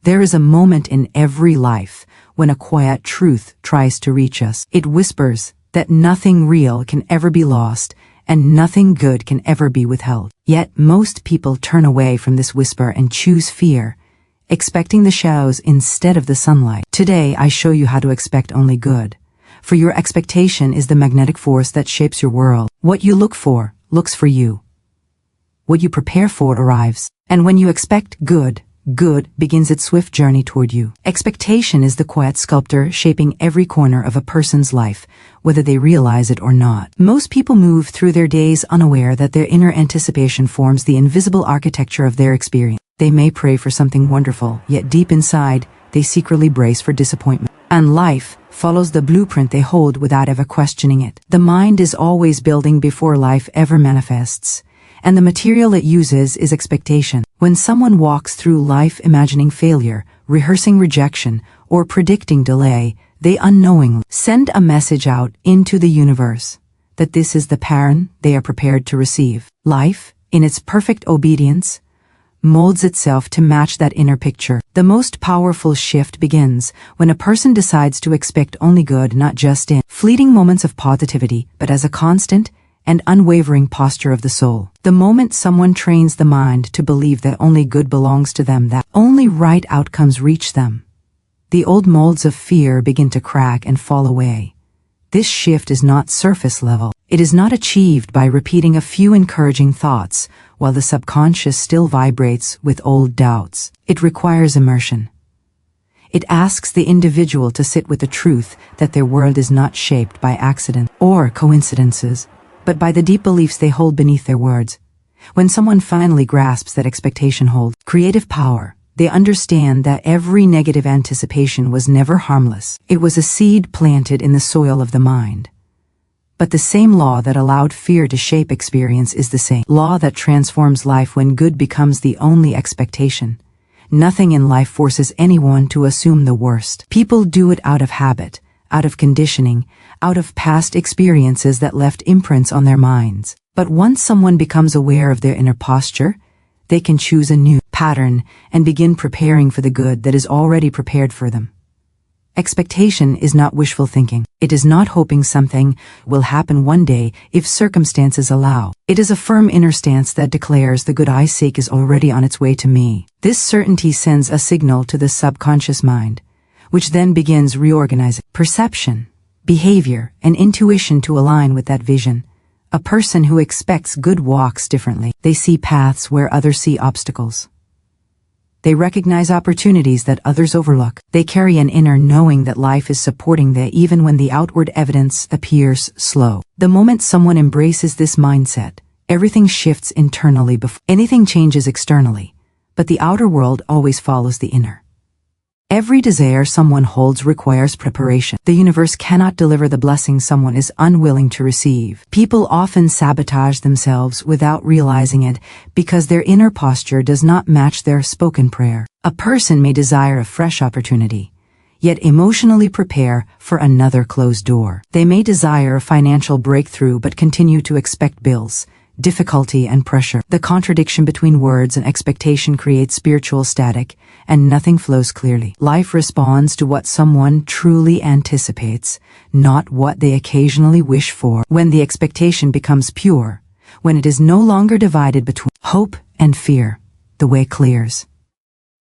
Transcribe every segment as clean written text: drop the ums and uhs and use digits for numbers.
There is a moment in every life when a quiet truth tries to reach us. It whispers that nothing real can ever be lost and nothing good can ever be withheld. Yet most people turn away from this whisper and choose fear, expecting the shadows instead of the sunlight. Today I show you how to expect only good, for your expectation is the magnetic force that shapes your world. What you look for looks for you. What you prepare for arrives. And when you expect good, good begins its swift journey toward you. Expectation is the quiet sculptor shaping every corner of a person's life, whether they realize it or not. Most people move through their days unaware that their inner anticipation forms the invisible architecture of their experience. They may pray for something wonderful, yet deep inside, they secretly brace for disappointment. And life follows the blueprint they hold without ever questioning it. The mind is always building before life ever manifests, and the material it uses is expectation. When someone walks through life imagining failure, rehearsing rejection, or predicting delay, they unknowingly send a message out into the universe that this is the pattern they are prepared to receive. Life, in its perfect obedience, molds itself to match that inner picture. The most powerful shift begins when a person decides to expect only good, not just in fleeting moments of positivity, but as a constant and unwavering posture of the soul. The moment someone trains the mind to believe that only good belongs to them, that only right outcomes reach them, the old molds of fear begin to crack and fall away. This shift is not surface level. It is not achieved by repeating a few encouraging thoughts while the subconscious still vibrates with old doubts. It requires immersion. It asks the individual to sit with the truth that their world is not shaped by accident or coincidences, but by the deep beliefs they hold beneath their words. When someone finally grasps that expectation holds creative power, they understand that every negative anticipation was never harmless. It was a seed planted in the soil of the mind. But the same law that allowed fear to shape experience is the same law that transforms life when good becomes the only expectation. Nothing in life forces anyone to assume the worst. People do it out of habit, out of conditioning, out of past experiences that left imprints on their minds. But once someone becomes aware of their inner posture, they can choose a new pattern and begin preparing for the good that is already prepared for them. Expectation is not wishful thinking. It is not hoping something will happen one day if circumstances allow. It is a firm inner stance that declares the good I seek is already on its way to me. This certainty sends a signal to the subconscious mind, which then begins reorganizing perception, behavior, and intuition to align with that vision. A person who expects good walks differently. They see paths where others see obstacles. They recognize opportunities that others overlook. They carry an inner knowing that life is supporting them even when the outward evidence appears slow. The moment someone embraces this mindset, everything shifts internally before anything changes externally, but the outer world always follows the inner. Every desire someone holds requires preparation. The universe cannot deliver the blessing someone is unwilling to receive. People often sabotage themselves without realizing it because their inner posture does not match their spoken prayer. A person may desire a fresh opportunity, yet emotionally prepare for another closed door. They may desire a financial breakthrough but continue to expect bills, difficulty, and pressure. The contradiction between words and expectation creates spiritual static, and nothing flows clearly. Life responds to what someone truly anticipates, not what they occasionally wish for. When the expectation becomes pure, when it is no longer divided between hope and fear, the way clears.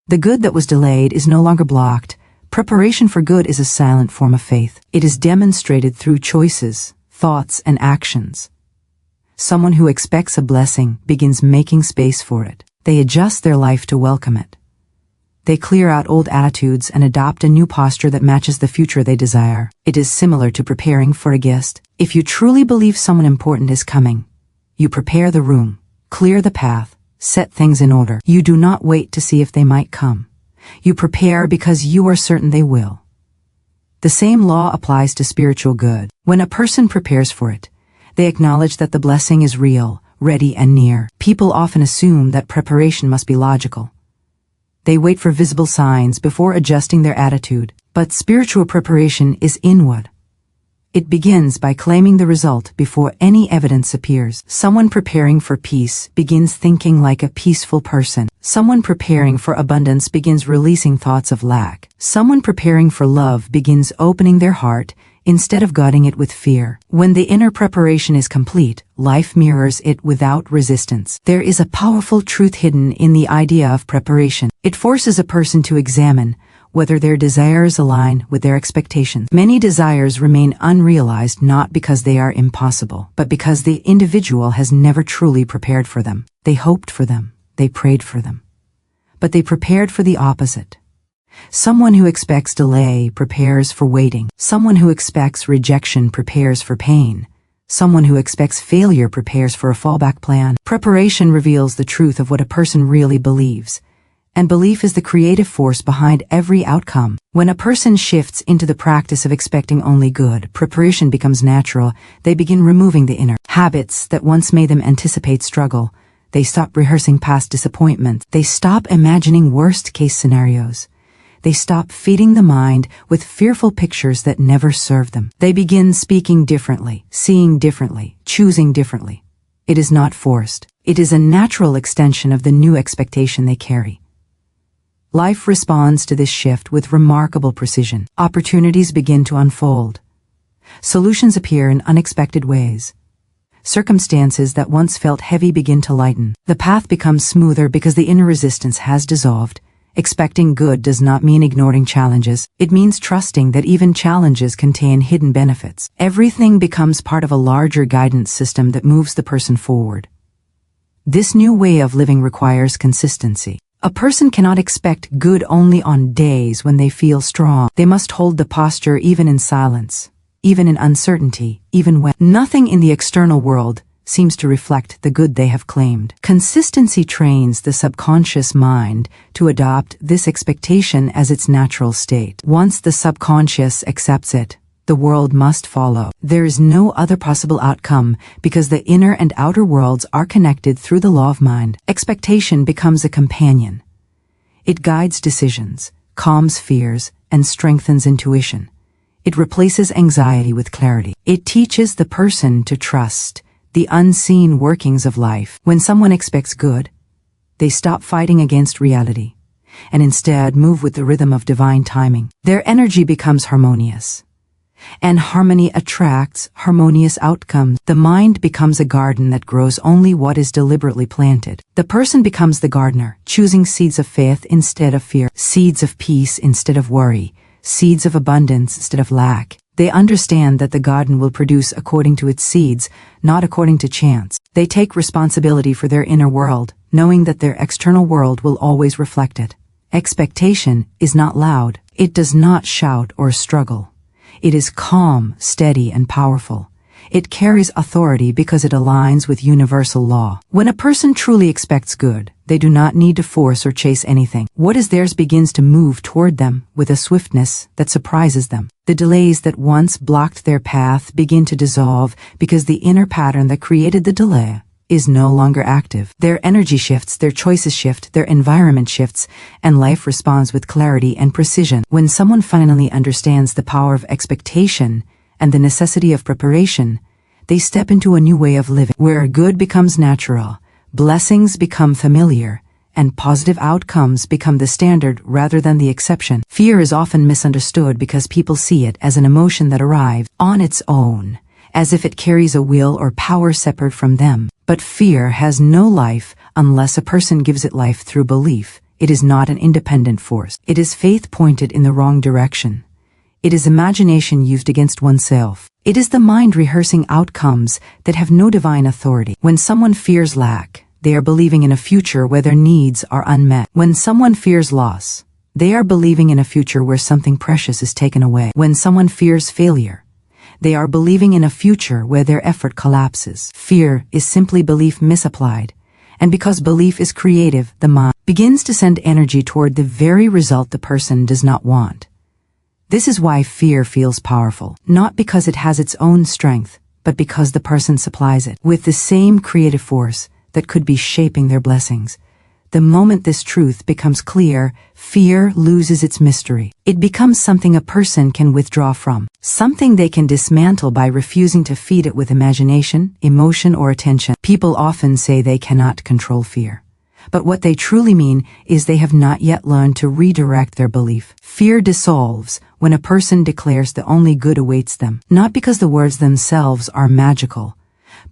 The good that was delayed is no longer blocked. Preparation for good is a silent form of faith. It is demonstrated through choices, thoughts, and actions. Someone who expects a blessing begins making space for it. They adjust their life to welcome it. They clear out old attitudes and adopt a new posture that matches the future they desire. It is similar to preparing for a guest. If you truly believe someone important is coming, you prepare the room, clear the path, set things in order. You do not wait to see if they might come. You prepare because you are certain they will. The same law applies to spiritual good. When a person prepares for it, they acknowledge that the blessing is real, ready, and near. People often assume that preparation must be logical. They wait for visible signs before adjusting their attitude, but spiritual preparation is inward. It begins by claiming the result before any evidence appears. Someone preparing for peace begins thinking like a peaceful person. Someone preparing for abundance begins releasing thoughts of lack. Someone preparing for love begins opening their heart instead of guarding it with fear. When the inner preparation is complete, life mirrors it without resistance. There is a powerful truth hidden in the idea of preparation. It forces a person to examine whether their desires align with their expectations. Many desires remain unrealized not because they are impossible, but because the individual has never truly prepared for them. They hoped for them, they prayed for them, but they prepared for the opposite. Someone who expects delay prepares for waiting. Someone who expects rejection prepares for pain. Someone who expects failure prepares for a fallback plan. Preparation reveals the truth of what a person really believes. And belief is the creative force behind every outcome. When a person shifts into the practice of expecting only good, preparation becomes natural. They begin removing the inner habits that once made them anticipate struggle. They stop rehearsing past disappointments. They stop imagining worst-case scenarios. They stop feeding the mind with fearful pictures that never serve them. They begin speaking differently, seeing differently, choosing differently. It is not forced. It is a natural extension of the new expectation they carry. Life responds to this shift with remarkable precision. Opportunities begin to unfold. Solutions appear in unexpected ways. Circumstances that once felt heavy begin to lighten. The path becomes smoother because the inner resistance has dissolved. Expecting good does not mean ignoring challenges. It means trusting that even challenges contain hidden benefits. Everything becomes part of a larger guidance system that moves the person forward. This new way of living requires consistency. A person cannot expect good only on days when they feel strong. They must hold the posture even in silence, even in uncertainty, even when nothing in the external world seems to reflect the good they have claimed. Consistency trains the subconscious mind to adopt this expectation as its natural state. Once the subconscious accepts it, the world must follow. There is no other possible outcome because the inner and outer worlds are connected through the law of mind. Expectation becomes a companion. It guides decisions, calms fears, and strengthens intuition. It replaces anxiety with clarity. It teaches the person to trust the unseen workings of life. When someone expects good, they stop fighting against reality and instead move with the rhythm of divine timing. Their energy becomes harmonious. And harmony attracts harmonious outcomes. The mind becomes a garden that grows only what is deliberately planted. The person becomes the gardener, choosing seeds of faith instead of fear, seeds of peace instead of worry, seeds of abundance instead of lack. They understand that the garden will produce according to its seeds, not according to chance. They take responsibility for their inner world, knowing that their external world will always reflect it. Expectation is not loud. It does not shout or struggle. It is calm, steady, and powerful. It carries authority because it aligns with universal law. When a person truly expects good, they do not need to force or chase anything. What is theirs begins to move toward them with a swiftness that surprises them. The delays that once blocked their path begin to dissolve because the inner pattern that created the delay is no longer active. Their energy shifts, their choices shift, their environment shifts, and life responds with clarity and precision. When someone finally understands the power of expectation and the necessity of preparation, they step into a new way of living, where good becomes natural, blessings become familiar, and positive outcomes become the standard rather than the exception. Fear is often misunderstood because people see it as an emotion that arrives on its own, as if it carries a will or power separate from them. But fear has no life unless a person gives it life through belief. It is not an independent force. It is faith pointed in the wrong direction. It is imagination used against oneself. It is the mind rehearsing outcomes that have no divine authority. When someone fears lack, they are believing in a future where their needs are unmet. When someone fears loss, they are believing in a future where something precious is taken away. When someone fears failure, they are believing in a future where their effort collapses. Fear is simply belief misapplied, and because belief is creative, the mind begins to send energy toward the very result the person does not want. This is why fear feels powerful, not because it has its own strength, but because the person supplies it with the same creative force that could be shaping their blessings. The moment this truth becomes clear, fear loses its mystery. It becomes something a person can withdraw from, something they can dismantle by refusing to feed it with imagination, emotion, or attention. People often say they cannot control fear. But what they truly mean is they have not yet learned to redirect their belief. Fear dissolves when a person declares the only good awaits them, not because the words themselves are magical,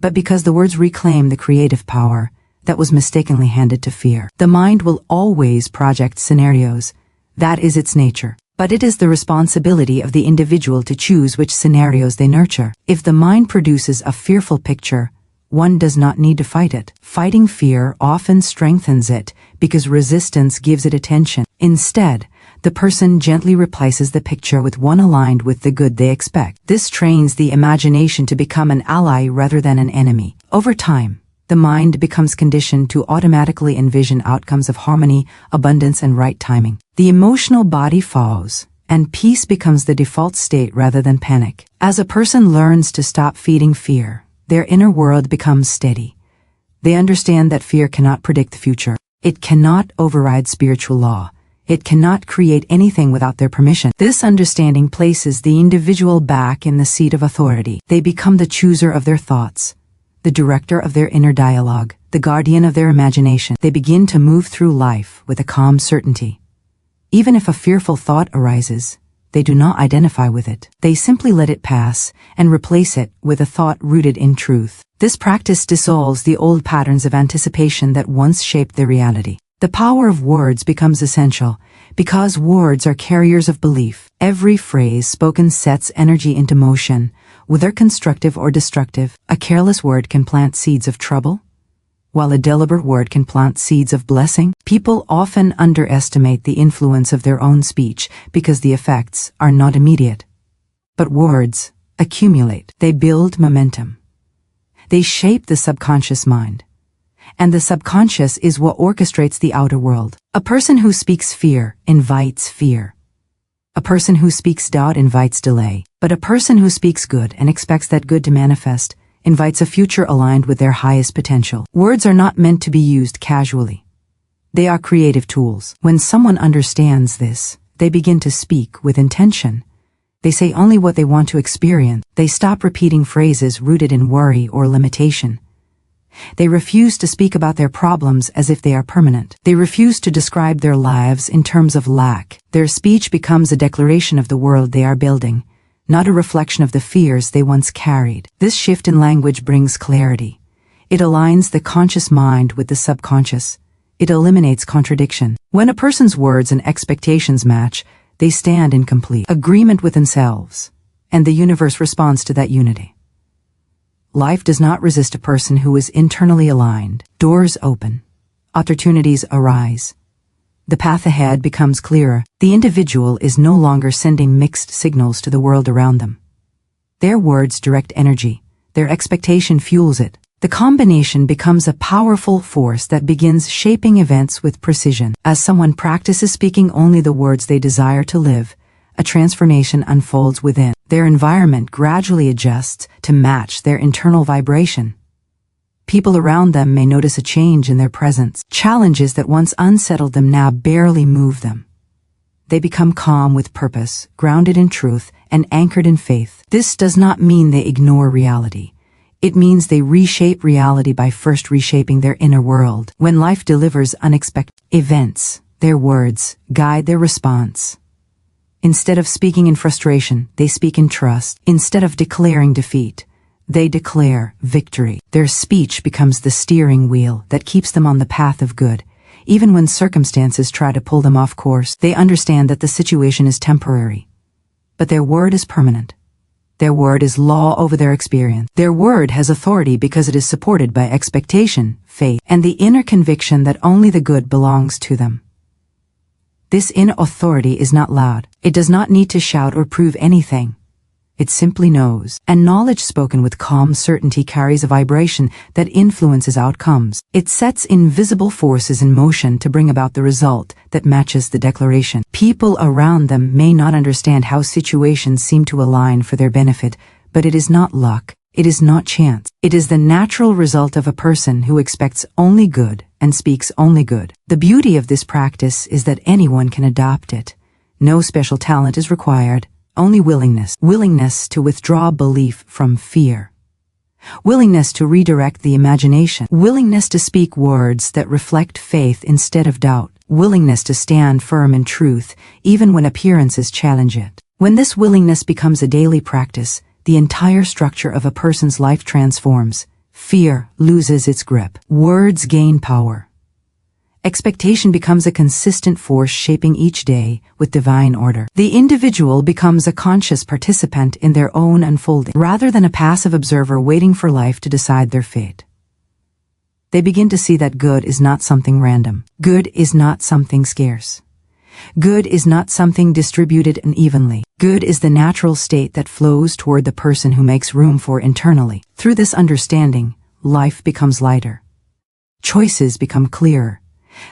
but because the words reclaim the creative power that was mistakenly handed to fear. The mind will always project scenarios. That is its nature. But it is the responsibility of the individual to choose which scenarios they nurture. If the mind produces a fearful picture, one does not need to fight it. Fighting fear often strengthens it because resistance gives it attention. Instead, the person gently replaces the picture with one aligned with the good they expect. This trains the imagination to become an ally rather than an enemy. Over time, the mind becomes conditioned to automatically envision outcomes of harmony, abundance, and right timing. The emotional body follows, and peace becomes the default state rather than panic. As a person learns to stop feeding fear, their inner world becomes steady. They understand that fear cannot predict the future. It cannot override spiritual law. It cannot create anything without their permission. This understanding places the individual back in the seat of authority. They become the chooser of their thoughts, the director of their inner dialogue, the guardian of their imagination. They begin to move through life with a calm certainty. Even if a fearful thought arises, they do not identify with it. They simply let it pass and replace it with a thought rooted in truth. This practice dissolves the old patterns of anticipation that once shaped their reality. The power of words becomes essential because words are carriers of belief. Every phrase spoken sets energy into motion, whether constructive or destructive. A careless word can plant seeds of trouble, while a deliberate word can plant seeds of blessing. People often underestimate the influence of their own speech because the effects are not immediate. But words accumulate. They build momentum. They shape the subconscious mind. And the subconscious is what orchestrates the outer world. A person who speaks fear invites fear. A person who speaks doubt invites delay. But a person who speaks good and expects that good to manifest invites a future aligned with their highest potential. Words are not meant to be used casually. They are creative tools. When someone understands this, they begin to speak with intention. They say only what they want to experience. They stop repeating phrases rooted in worry or limitation. They refuse to speak about their problems as if they are permanent. They refuse to describe their lives in terms of lack. Their speech becomes a declaration of the world they are building, not a reflection of the fears they once carried. This shift in language brings clarity. It aligns the conscious mind with the subconscious. It eliminates contradiction. When a person's words and expectations match, they stand in complete agreement with themselves, and the universe responds to that unity. Life does not resist a person who is internally aligned. Doors open. Opportunities arise. The path ahead becomes clearer. The individual is no longer sending mixed signals to the world around them. Their words direct energy. Their expectation fuels it. The combination becomes a powerful force that begins shaping events with precision. As someone practices speaking only the words they desire to live, a transformation unfolds within. Their environment gradually adjusts to match their internal vibration. People around them may notice a change in their presence. Challenges that once unsettled them now barely move them. They become calm with purpose, grounded in truth, and anchored in faith. This does not mean they ignore reality. It means they reshape reality by first reshaping their inner world. When life delivers unexpected events, their words guide their response. Instead of speaking in frustration, they speak in trust. Instead of declaring defeat, they declare victory. Their speech becomes the steering wheel that keeps them on the path of good. Even when circumstances try to pull them off course, they understand that the situation is temporary. But their word is permanent. Their word is law over their experience. Their word has authority because it is supported by expectation, faith, and the inner conviction that only the good belongs to them. This inner authority is not loud. It does not need to shout or prove anything. It simply knows. And knowledge spoken with calm certainty carries a vibration that influences outcomes. It sets invisible forces in motion to bring about the result that matches the declaration. People around them may not understand how situations seem to align for their benefit, but it is not luck. It is not chance. It is the natural result of a person who expects only good and speaks only good. The beauty of this practice is that anyone can adopt it. No special talent is required, only willingness. Willingness to withdraw belief from fear. Willingness to redirect the imagination. Willingness to speak words that reflect faith instead of doubt. Willingness to stand firm in truth, even when appearances challenge it. When this willingness becomes a daily practice, the entire structure of a person's life transforms. Fear loses its grip. Words gain power. Expectation becomes a consistent force shaping each day with divine order. The individual becomes a conscious participant in their own unfolding, rather than a passive observer waiting for life to decide their fate. They begin to see that good is not something random. Good is not something scarce. Good is not something distributed unevenly. Good is the natural state that flows toward the person who makes room for internally. Through this understanding, life becomes lighter. Choices become clearer.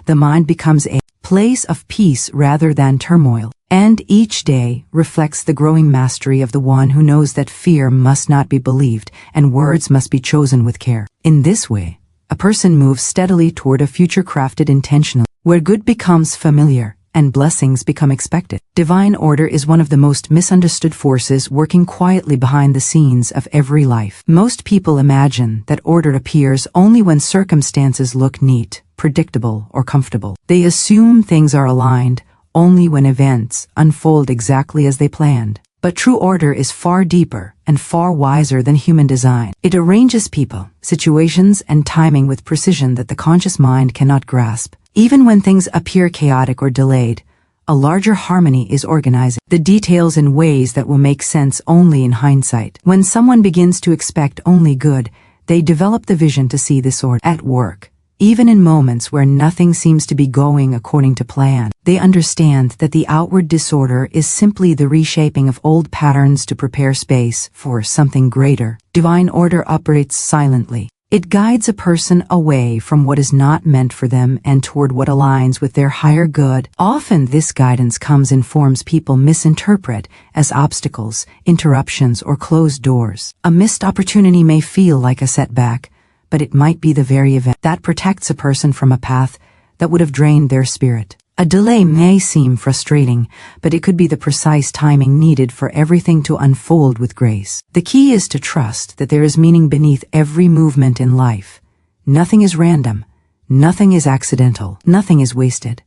The mind becomes a place of peace rather than turmoil. And each day reflects the growing mastery of the one who knows that fear must not be believed and words must be chosen with care. In this way, a person moves steadily toward a future crafted intentionally, where good becomes familiar and blessings become expected. Divine order is one of the most misunderstood forces working quietly behind the scenes of every life. Most people imagine that order appears only when circumstances look neat, predictable, or comfortable. They assume things are aligned only when events unfold exactly as they planned. But true order is far deeper and far wiser than human design. It arranges people, situations, and timing with precision that the conscious mind cannot grasp. Even when things appear chaotic or delayed, a larger harmony is organizing the details in ways that will make sense only in hindsight. When someone begins to expect only good, they develop the vision to see this order at work. Even in moments where nothing seems to be going according to plan, they understand that the outward disorder is simply the reshaping of old patterns to prepare space for something greater. Divine order operates silently. It guides a person away from what is not meant for them and toward what aligns with their higher good. Often this guidance comes in forms people misinterpret as obstacles, interruptions, or closed doors. A missed opportunity may feel like a setback, but it might be the very event that protects a person from a path that would have drained their spirit. A delay may seem frustrating, but it could be the precise timing needed for everything to unfold with grace. The key is to trust that there is meaning beneath every movement in life. Nothing is random, nothing is accidental, nothing is wasted.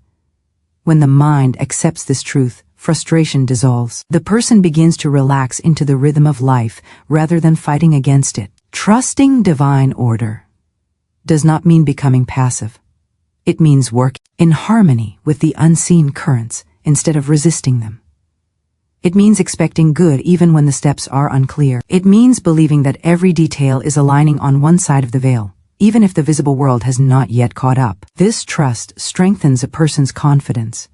When the mind accepts this truth, frustration dissolves. The person begins to relax into the rhythm of life rather than fighting against it. Trusting divine order does not mean becoming passive. It means working in harmony with the unseen currents instead of resisting them. It means expecting good even when the steps are unclear. It means believing that every detail is aligning on one side of the veil, even if the visible world has not yet caught up. This trust strengthens a person's confidence.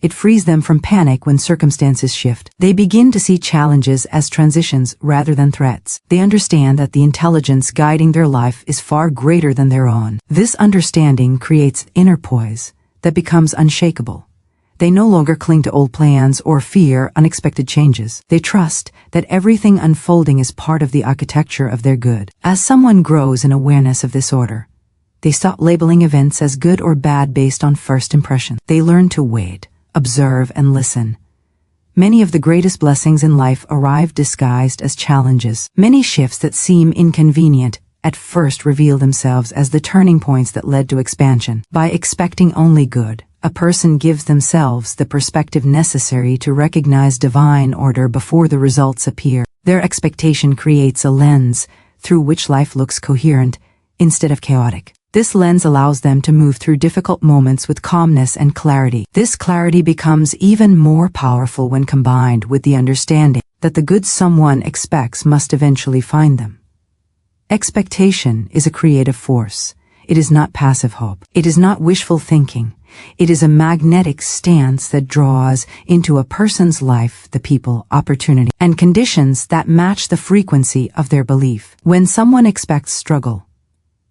It frees them from panic when circumstances shift. They begin to see challenges as transitions rather than threats. They understand that the intelligence guiding their life is far greater than their own. This understanding creates inner poise that becomes unshakable. They no longer cling to old plans or fear unexpected changes. They trust that everything unfolding is part of the architecture of their good. As someone grows in awareness of this order, they stop labeling events as good or bad based on first impression. They learn to wait, observe, and listen. Many of the greatest blessings in life arrive disguised as challenges. Many shifts that seem inconvenient at first reveal themselves as the turning points that led to expansion. By expecting only good, a person gives themselves the perspective necessary to recognize divine order before the results appear. Their expectation creates a lens through which life looks coherent instead of chaotic. This lens allows them to move through difficult moments with calmness and clarity. This clarity becomes even more powerful when combined with the understanding that the good someone expects must eventually find them. Expectation is a creative force. It is not passive hope. It is not wishful thinking. It is a magnetic stance that draws into a person's life the people, opportunity, and conditions that match the frequency of their belief. When someone expects struggle,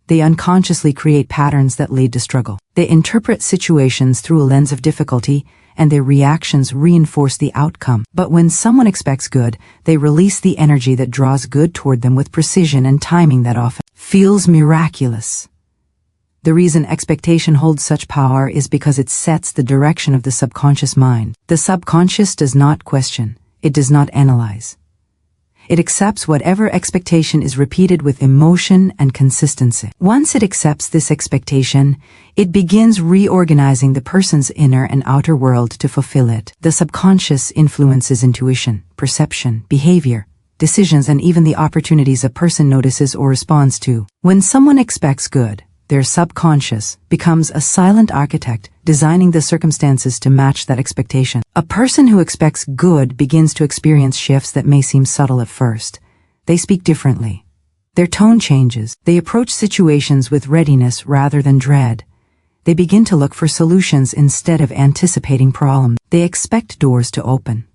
they unconsciously create patterns that lead to struggle. They interpret situations through a lens of difficulty, and their reactions reinforce the outcome. But when someone expects good, they release the energy that draws good toward them with precision and timing that often feels miraculous. The reason expectation holds such power is because it sets the direction of the subconscious mind. The subconscious does not question. It does not analyze. It accepts whatever expectation is repeated with emotion and consistency. Once it accepts this expectation, it begins reorganizing the person's inner and outer world to fulfill it. The subconscious influences intuition, perception, behavior, decisions, and even the opportunities a person notices or responds to. When someone expects good, their subconscious becomes a silent architect, designing the circumstances to match that expectation. A person who expects good begins to experience shifts that may seem subtle at first. They speak differently. Their tone changes. They approach situations with readiness rather than dread. They begin to look for solutions instead of anticipating problems. They expect doors to open,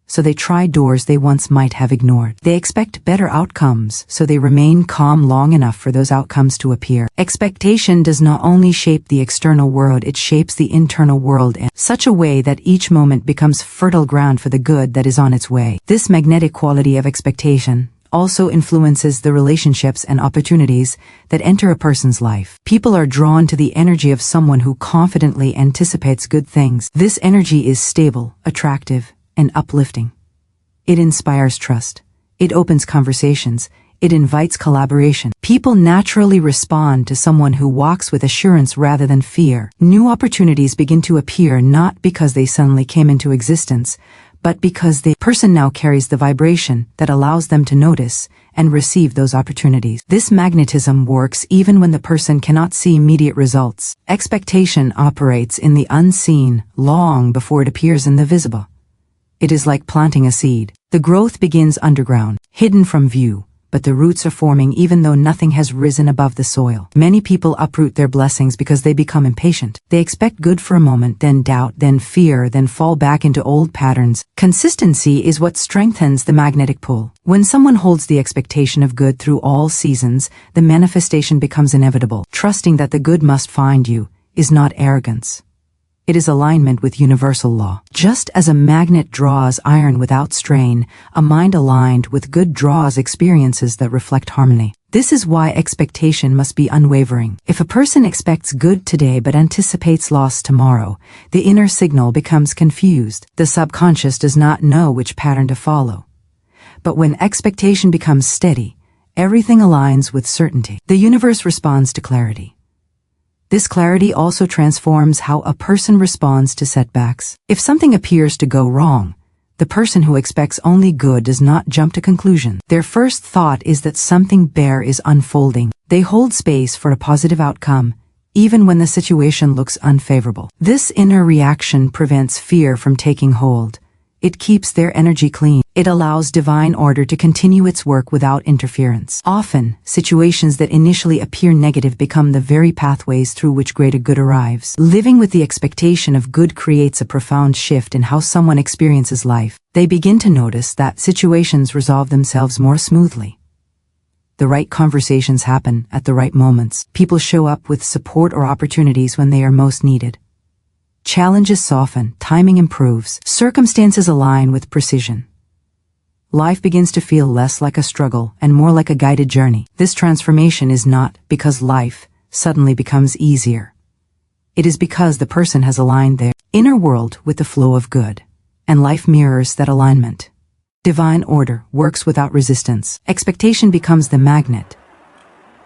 so they try doors they once might have ignored. They expect better outcomes, so they remain calm long enough for those outcomes to appear. Expectation does not only shape the external world, it shapes the internal world in such a way that each moment becomes fertile ground for the good that is on its way. This magnetic quality of expectation also influences the relationships and opportunities that enter a person's life. People are drawn to the energy of someone who confidently anticipates good things. This energy is stable, attractive, and uplifting. It inspires trust. It opens conversations. It invites collaboration. People naturally respond to someone who walks with assurance rather than fear. New opportunities begin to appear not because they suddenly came into existence, but because the person now carries the vibration that allows them to notice and receive those opportunities. This magnetism works even when the person cannot see immediate results. Expectation operates in the unseen long before it appears in the visible. It is like planting a seed. The growth begins underground, hidden from view, but the roots are forming even though nothing has risen above the soil. Many people uproot their blessings because they become impatient. They expect good for a moment, then doubt, then fear, then fall back into old patterns. Consistency is what strengthens the magnetic pull. When someone holds the expectation of good through all seasons, the manifestation becomes inevitable. Trusting that the good must find you is not arrogance. It is alignment with universal law. Just as a magnet draws iron without strain, a mind aligned with good draws experiences that reflect harmony. This is why expectation must be unwavering. If a person expects good today but anticipates loss tomorrow, the inner signal becomes confused. The subconscious does not know which pattern to follow. But when expectation becomes steady, everything aligns with certainty. The universe responds to clarity. This clarity also transforms how a person responds to setbacks. If something appears to go wrong, the person who expects only good does not jump to conclusions. Their first thought is that something better is unfolding. They hold space for a positive outcome, even when the situation looks unfavorable. This inner reaction prevents fear from taking hold. It keeps their energy clean. It allows divine order to continue its work without interference. Often, situations that initially appear negative become the very pathways through which greater good arrives. Living with the expectation of good creates a profound shift in how someone experiences life. They begin to notice that situations resolve themselves more smoothly. The right conversations happen at the right moments. People show up with support or opportunities when they are most needed. Challenges soften, timing improves, circumstances align with precision. Life begins to feel less like a struggle and more like a guided journey. This transformation is not because life suddenly becomes easier. It is because the person has aligned their inner world with the flow of good, and life mirrors that alignment. Divine order works without resistance. Expectation becomes the magnet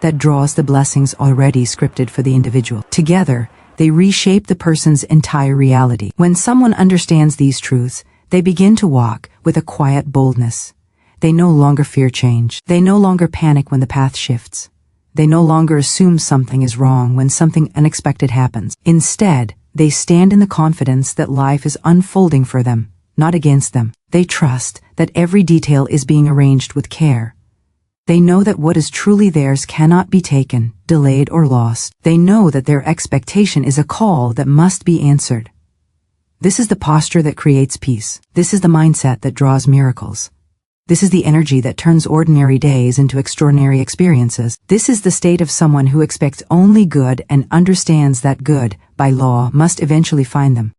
that draws the blessings already scripted for the individual. Together, they reshape the person's entire reality. When someone understands these truths, they begin to walk with a quiet boldness. They no longer fear change. They no longer panic when the path shifts. They no longer assume something is wrong when something unexpected happens. Instead, they stand in the confidence that life is unfolding for them, not against them. They trust that every detail is being arranged with care. They know that what is truly theirs cannot be taken, delayed, or lost. They know that their expectation is a call that must be answered. This is the posture that creates peace. This is the mindset that draws miracles. This is the energy that turns ordinary days into extraordinary experiences. This is the state of someone who expects only good and understands that good, by law, must eventually find them.